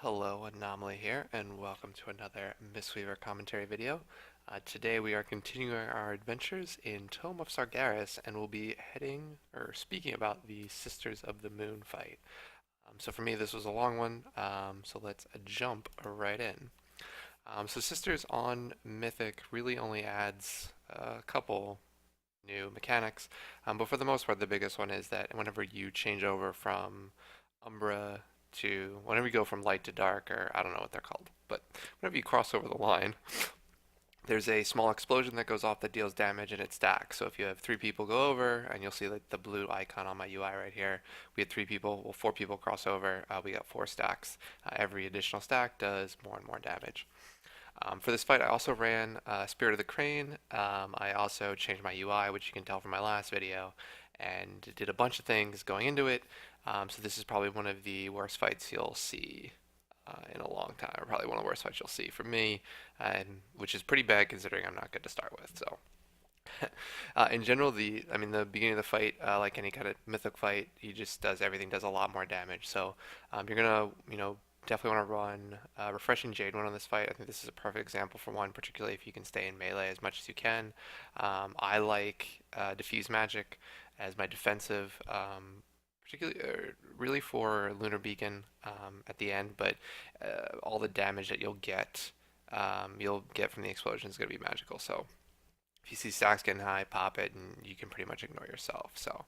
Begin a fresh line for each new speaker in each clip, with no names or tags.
Hello, Anomaly here, and welcome to another Mistweaver commentary video. Today we are continuing our adventures in Tome of Sargeras, and we'll be heading, or speaking about the Sisters of the Moon fight. So for me, this was a long one, so let's jump right in. So Sisters on Mythic really only adds a couple new mechanics, but for the most part, the biggest one is that whenever you change over from Umbra to whenever you go from light to dark, or I don't know what they're called, but whenever you cross over the line, there's a small explosion that goes off that deals damage and it stacks. So if you have three people go over, and you'll see like the blue icon on my UI right here, we had three people, well, four people cross over, we got four stacks. Every additional stack does more and more damage. For this fight, I also ran Spirit of the Crane. I also changed my UI, which you can tell from my last video, and did a bunch of things going into it. So this is probably one of the worst fights you'll see in a long time, or probably one of the worst fights you'll see from me, and which is pretty bad considering I'm not good to start with. So in general, the beginning of the fight, like any kind of mythic fight, he just does everything, does a lot more damage. So you're gonna, definitely want to run Refreshing Jade one on this fight. I think this is a perfect example for one, particularly if you can stay in melee as much as you can. I like Diffuse Magic as my defensive, particularly really for Lunar Beacon at the end, but all the damage that you'll get from the explosion is going to be magical. So if you see stacks getting high, pop it, and you can pretty much ignore yourself. So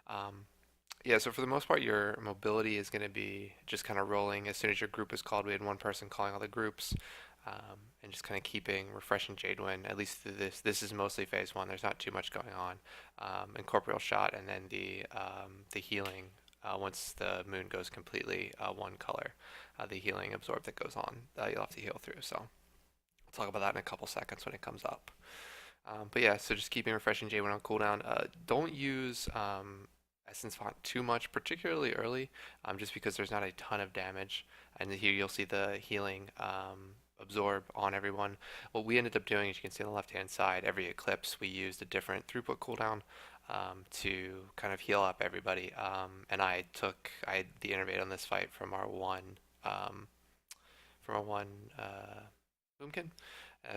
um, yeah, so for the most part, your mobility is going to be just kind of rolling. As soon as your group is called, we had one person calling all the groups, and just kind of keeping refreshing Jadewind, at least through this. This is mostly phase one. There's not too much going on. Incorporeal shot, and then the healing. Once the moon goes completely one color, the healing absorb that goes on, you'll have to heal through. So we'll talk about that in a couple seconds when it comes up. But yeah, so just keeping refreshing J1 on cooldown. Don't use Essence Font too much, particularly early, just because there's not a ton of damage. And here you'll see the healing absorb on everyone. What we ended up doing, as you can see on the left-hand side, every eclipse we used a different throughput cooldown to kind of heal up everybody. And I had the innervate on this fight um, from our one Boomkin.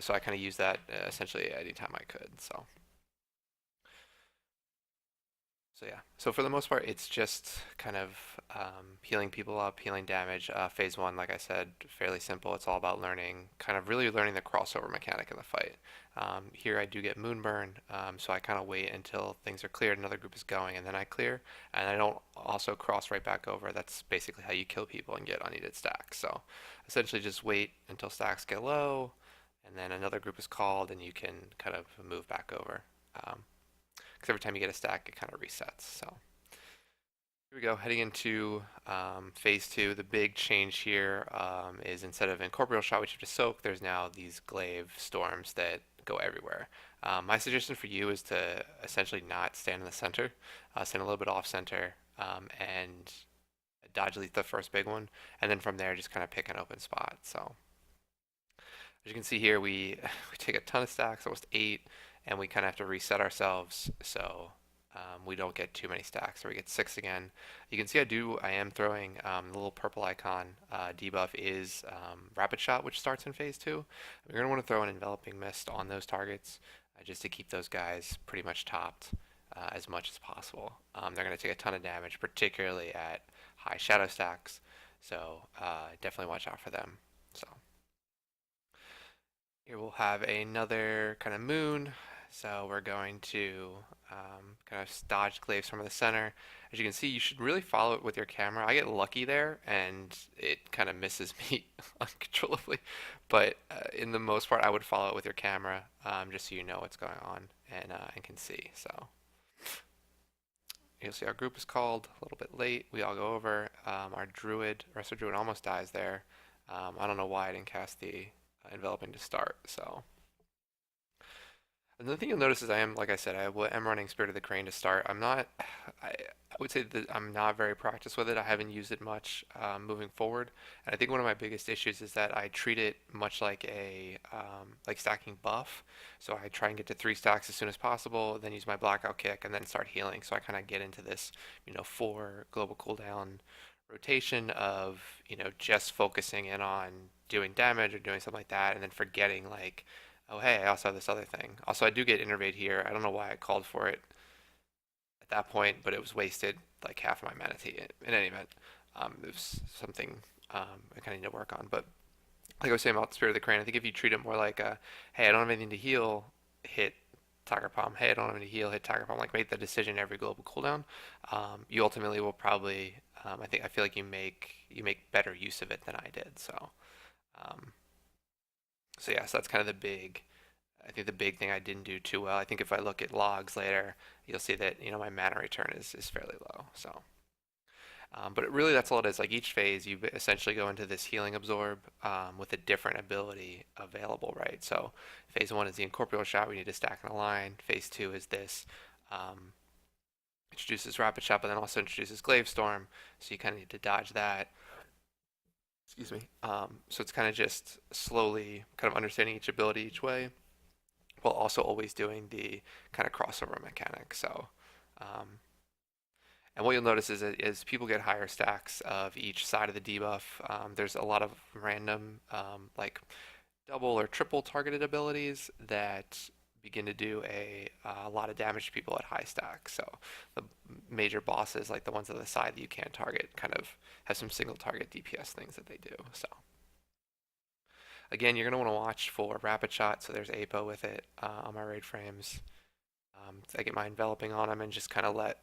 So I kind of used that essentially anytime I could. So yeah. So for the most part, it's just kind of healing people up, healing damage. Phase one, like I said, fairly simple. It's all about learning, kind of really learning the crossover mechanic in the fight. Here I do get Moonburn, so I kind of wait until things are cleared, another group is going, and then I clear. And I don't also cross right back over. That's basically how you kill people and get unneeded stacks. So essentially just wait until stacks get low, and then another group is called, and you can kind of move back over. Because every time you get a stack, it kind of resets. So here we go, heading into phase two. The big change here is instead of incorporeal shot, which you have to soak, there's now these glaive storms that go everywhere. My suggestion for you is to essentially not stand in the center, stand a little bit off center, and dodge at least the first big one, and then from there just kind of pick an open spot. So as you can see here, we take a ton of stacks, almost 8, and we kind of have to reset ourselves so we don't get too many stacks, or we get 6 again. You can see I am throwing the little purple icon debuff is Rapid Shot, which starts in phase 2. We're going to want to throw an Enveloping Mist on those targets just to keep those guys pretty much topped as much as possible. They're going to take a ton of damage, particularly at high shadow stacks, so definitely watch out for them. So here we'll have another kind of moon. So we're going to kind of dodge glaives from the center. As you can see, you should really follow it with your camera. I get lucky there, and it kind of misses me uncontrollably. But in the most part, I would follow it with your camera, just so you know what's going on and can see. So you'll see our group is called a little bit late. We all go over. Our Resto Druid almost dies there. I don't know why I didn't cast the enveloping to start. So another thing you'll notice is like I said, am running Spirit of the Crane to start. I would say that I'm not very practiced with it. I haven't used it much moving forward, and I think one of my biggest issues is that I treat it much like like stacking buff. So I try and get to 3 stacks as soon as possible, then use my blackout kick, and then start healing. So I kind of get into this, 4 global cooldown rotation of, just focusing in on doing damage or doing something like that, and then forgetting like, oh hey, I also have this other thing. Also, I do get innervate here. I don't know why I called for it at that point, but it was wasted like half of my mana in any event. It was something I kind of need to work on. But like I was saying about Spirit of the Crane, I think if you treat it more like a, hey, I don't have anything to heal, hit Tiger Palm. Hey, I don't have anything to heal, hit Tiger Palm. Like make the decision every global cooldown. You ultimately will probably, I feel like you make better use of it than I did. Um, so yeah, so that's kind of the big. I think the big thing I didn't do too well. I think if I look at logs later, you'll see that my mana return is fairly low. So. But really, that's all it is. Like each phase, you essentially go into this healing absorb with a different ability available, right? So phase one is the incorporeal shot. We need to stack in a line. Phase two is this. Um, Introduces rapid shot, but then also introduces glaive storm. So you kind of need to dodge that. Excuse me. So it's kind of just slowly kind of understanding each ability each way, while also always doing the kind of crossover mechanic. So um, and what you'll notice is as people get higher stacks of each side of the debuff, there's a lot of random, like double or triple targeted abilities that begin to do a lot of damage to people at high stacks. So the major bosses, like the ones on the side that you can't target, kind of have some single target DPS things that they do. So again, you're going to want to watch for rapid shot. So there's APO with it on my raid frames. I get my enveloping on them and just kind of let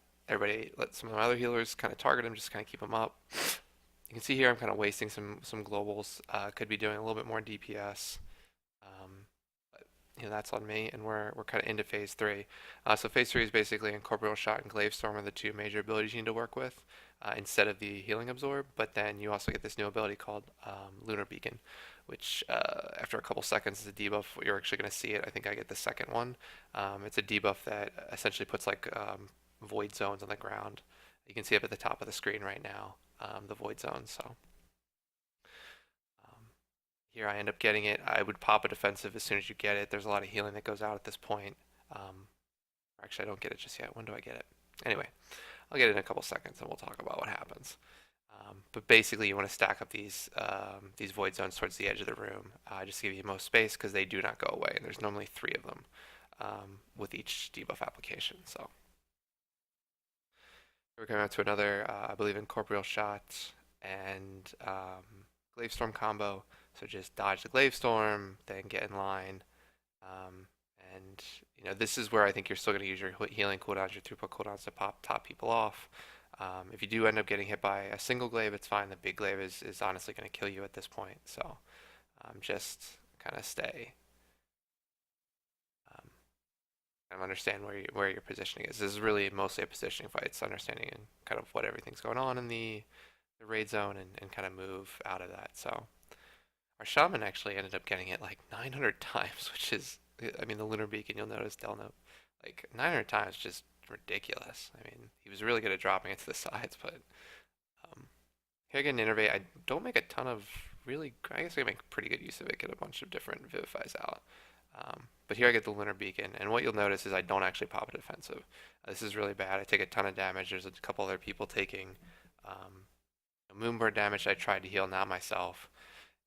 some of my other healers kind of target them, just kind of keep them up. You can see here I'm kind of wasting some globals. Could be doing a little bit more DPS. But that's on me, and we're kind of into phase three. So phase three is basically incorporeal shot and glaive storm are the two major abilities you need to work with instead of the healing absorb. But then you also get this new ability called lunar beacon, which after a couple seconds is a debuff. You're actually going to see it. I think I get the second one. It's a debuff that essentially puts like void zones on the ground. You can see up at the top of the screen right now, the void zones. So um, here I end up getting it. I would pop a defensive as soon as you get it. There's a lot of healing that goes out at this point. Actually, I don't get it just yet. When do I get it? Anyway, I'll get it in a couple seconds and we'll talk about what happens. But basically, you want to stack up these void zones towards the edge of the room, just to give you most space because they do not go away, and there's normally 3 of them with each debuff application. So we're coming out to another, I believe, incorporeal shot and glaive storm combo. So just dodge the glaive storm, then get in line, um, and this is where I think you're still going to use your healing cooldowns, your throughput cooldowns to top people off. If you do end up getting hit by a single glaive, it's fine. The big glaive is honestly going to kill you at this point. So just kind of stay. Um, Kind of understand where your positioning is. This is really mostly a positioning fight. It's understanding and kind of what everything's going on in the raid zone and kind of move out of that. So our shaman actually ended up getting it like 900 times, which is, I mean, the lunar beacon, you'll notice Delno, like 900 times, just ridiculous. I mean, he was really good at dropping it to the sides, but um, here again, Innervate, I don't make a ton of really, I guess I make pretty good use of it, get a bunch of different Vivifies out. But here I get the Lunar Beacon, and what you'll notice is I don't actually pop a defensive. This is really bad. I take a ton of damage. There's a couple other people taking Moonbird damage I tried to heal, not myself.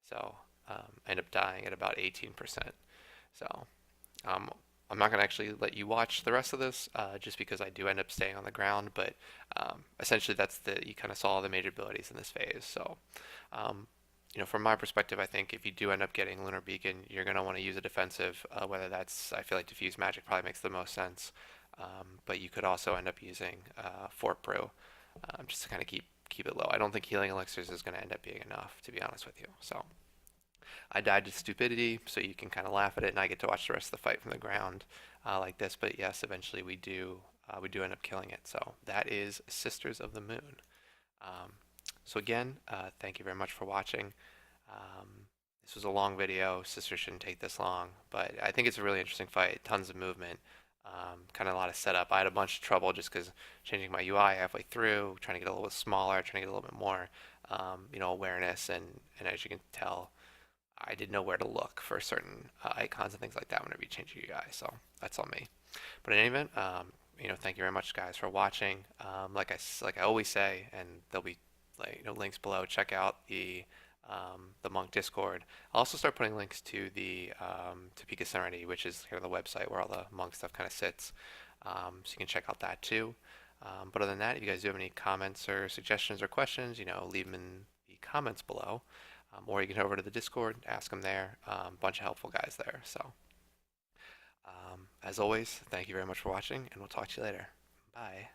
So I end up dying at about 18%. So um, I'm not going to actually let you watch the rest of this just because I do end up staying on the ground, but essentially you kind of saw all the major abilities in this phase. So um, from my perspective, I think if you do end up getting Lunar Beacon, you're going to want to use a defensive, whether that's, I feel like Diffuse Magic probably makes the most sense, but you could also end up using Fort Brew just to kind of keep it low. I don't think Healing Elixirs is going to end up being enough, to be honest with you. So I died to stupidity, so you can kind of laugh at it, and I get to watch the rest of the fight from the ground like this. But yes, eventually we do end up killing it. So that is Sisters of the Moon. So again, thank you very much for watching. This was a long video. Sisters shouldn't take this long, but I think it's a really interesting fight. Tons of movement, kind of a lot of setup. I had a bunch of trouble just because changing my UI halfway through, trying to get a little bit smaller, trying to get a little bit more, awareness, and as you can tell, I didn't know where to look for certain icons and things like that whenever you change your UI. So that's on me. But in any event, thank you very much, guys, for watching. Like I always say, and there'll be like links below. Check out the monk Discord. I'll also start putting links to the Topeka Serenity, which is kind of the website where all the monk stuff kind of sits. So you can check out that too. But other than that, if you guys do have any comments or suggestions or questions, leave them in the comments below. Or you can head over to the Discord, ask them there. Bunch of helpful guys there. So, as always, thank you very much for watching, and we'll talk to you later. Bye.